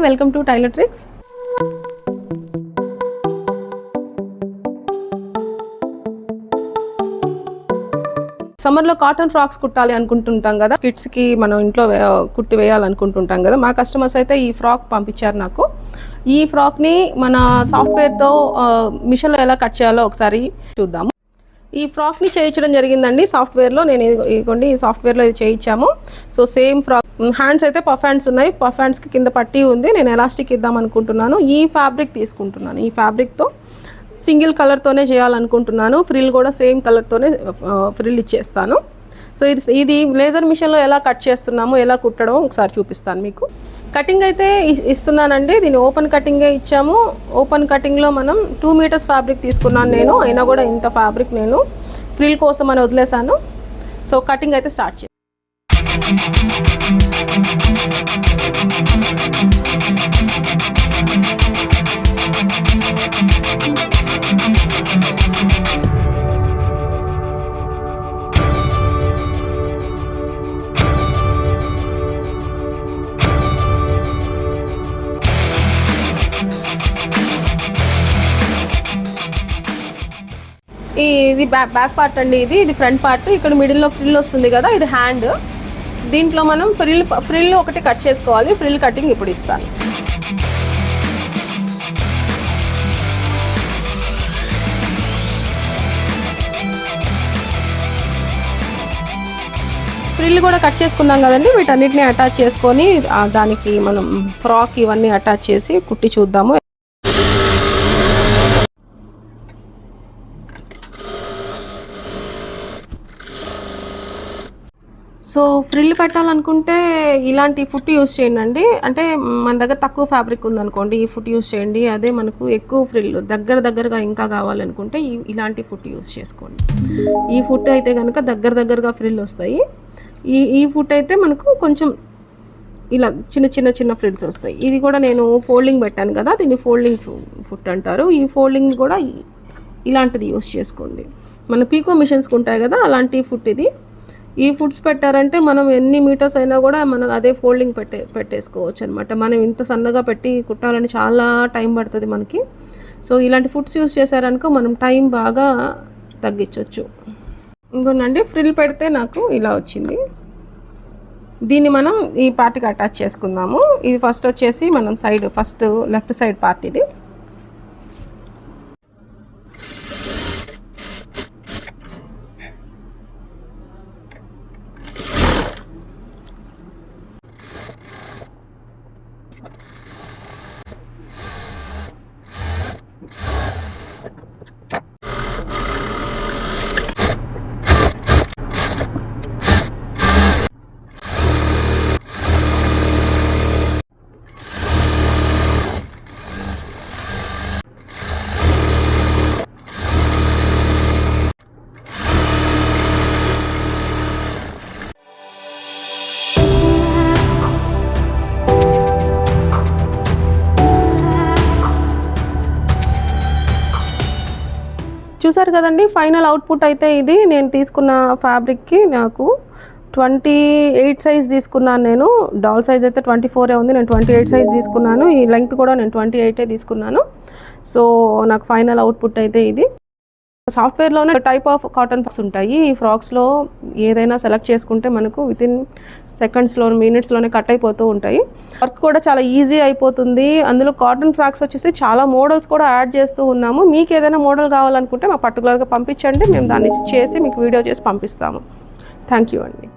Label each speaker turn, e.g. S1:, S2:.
S1: Welcome to tailor tricks. సమ్మర్లో cotton frocks కుట్టాలి అనుకుంటుంటాం కదా, కిడ్స్కి మనం ఇంట్లో కుట్టి వేయాలనుకుంటుంటాం కదా. మా కస్టమర్స్ అయితే ఈ ఫ్రాక్ పంపించారు నాకు. ఈ ఫ్రాక్ని మన సాఫ్ట్వేర్తో మిషన్లో ఎలా కట్ చేయాలో ఒకసారి చూద్దాము. ఈ ఫ్రాక్ని చేయించడం జరిగిందండి సాఫ్ట్వేర్లో. నేను ఇదిగోండి ఈ సాఫ్ట్వేర్లో ఇది చేయించాము. So same frock. హ్యాండ్స్ అయితే పఫ్ హ్యాండ్స్ ఉన్నాయి. పఫ్ హ్యాండ్స్కి కింద పట్టీ ఉంది. నేను ఎలాస్టిక్ ఇద్దాం అనుకుంటున్నాను. ఈ ఫ్యాబ్రిక్ తీసుకుంటున్నాను. ఈ ఫ్యాబ్రిక్తో సింగిల్ కలర్తోనే చేయాలనుకుంటున్నాను. ఫ్రిల్ కూడా సేమ్ కలర్తోనే ఫ్రిల్ ఇచ్చేస్తాను. సో ఇది లేజర్ మిషన్లో ఎలా కట్ చేస్తున్నాము, ఎలా కుట్టడం ఒకసారి చూపిస్తాను మీకు. కటింగ్ అయితే ఇస్తున్నానండి. దీన్ని ఓపెన్ కటింగే ఇచ్చాము. ఓపెన్ కటింగ్లో మనం 2 మీటర్స్ ఫ్యాబ్రిక్ తీసుకున్నాను నేను. అయినా కూడా ఇంత ఫ్యాబ్రిక్ నేను ఫ్రిల్ కోసం అని వదిలేసాను. సో కటింగ్ అయితే స్టార్ట్ చేయాలి. ఇది బ్యాక్ పార్ట్ అండి. ఇది ఫ్రంట్ పార్ట్. ఇక్కడ మిడిల్లో ఫ్రిల్ వస్తుంది కదా, ఇది హ్యాండ్. దీంట్లో మనం ఫ్రిల్ ఒకటి కట్ చేసుకోవాలి. ఫ్రిల్ కటింగ్ ఇప్పుడు ఇస్తాను. ఫ్రిల్ కూడా కట్ చేసుకున్నాం కదండి. వీటన్నిటిని అటాచ్ చేసుకొని దానికి మనం ఫ్రాక్ ఇవన్నీ అటాచ్ చేసి కుట్టి చూద్దాము. సో ఫ్రిల్ పెట్టాలనుకుంటే ఇలాంటి ఫుట్ యూస్ చేయండి. అంటే మన దగ్గర తక్కువ ఫ్యాబ్రిక్ ఉందనుకోండి, ఈ ఫుట్ యూస్ చేయండి. అదే మనకు ఎక్కువ ఫ్రిల్ దగ్గరగా ఇంకా కావాలనుకుంటే ఇలాంటి ఫుట్ యూస్ చేసుకోండి. ఈ ఫుట్ అయితే కనుక దగ్గరగా ఫ్రిల్ వస్తాయి. ఈ ఫుట్ అయితే మనకు కొంచెం ఇలా చిన్న ఫ్రిల్స్ వస్తాయి. ఇది కూడా నేను ఫోల్డింగ్ పెట్టాను కదా, దీన్ని ఫోల్డింగ్ ఫుట్ అంటారు. ఈ ఫోల్డింగ్ కూడా ఇలాంటిది యూస్ చేసుకోండి. మన పీకో మిషన్స్కి ఉంటాయి కదా, అలాంటి ఫుట్ ఇది. ఈ ఫుట్స్ పెట్టారంటే మనం ఎన్ని మీటర్స్ అయినా కూడా మనం అదే ఫోల్డింగ్ పెట్టేసుకోవచ్చు అనమాట. మనం ఇంత సన్నగా పెట్టి కుట్టాలని చాలా టైం పడుతుంది మనకి. సో ఇలాంటి ఫుట్స్ యూస్ చేశారనుకో మనం టైం బాగా తగ్గించవచ్చు. ఇంకోనండి, ఫ్రిల్ పెడితే నాకు ఇలా వచ్చింది. దీన్ని మనం ఈ పార్ట్కి అటాచ్ చేసుకుందాము. ఇది ఫస్ట్ వచ్చేసి మనం ఫస్ట్ లెఫ్ట్ సైడ్ పార్ట్ ఇది. చూసారు కదండి, ఫైనల్ అవుట్పుట్ అయితే ఇది. నేను తీసుకున్న ఫ్యాబ్రిక్కి నాకు 28 సైజ్ తీసుకున్నాను. నేను డాల్ సైజ్ అయితే 24 ఉంది. నేను 28 సైజ్ తీసుకున్నాను. ఈ లెంగ్త్ కూడా నేను 28 తీసుకున్నాను. సో నాకు ఫైనల్ అవుట్పుట్ అయితే ఇది. సాఫ్ట్వేర్లోనే టైప్ ఆఫ్ కాటన్ ఫ్రాక్స్ ఉంటాయి. ఈ ఫ్రాక్స్లో ఏదైనా సెలెక్ట్ చేసుకుంటే మనకు వితిన్ సెకండ్స్లో మినిట్స్లోనే కట్ అయిపోతూ ఉంటాయి. వర్క్ కూడా చాలా ఈజీ అయిపోతుంది. అందులో కాటన్ ఫ్రాక్స్ వచ్చేసి చాలా మోడల్స్ కూడా యాడ్ చేస్తూ ఉన్నాము. మీకు ఏదైనా మోడల్ కావాలనుకుంటే మాకు పర్టికులర్గా పంపించండి. మేము దాన్ని చేసి మీకు వీడియో చేసి పంపిస్తాము. థ్యాంక్ యూ అండి.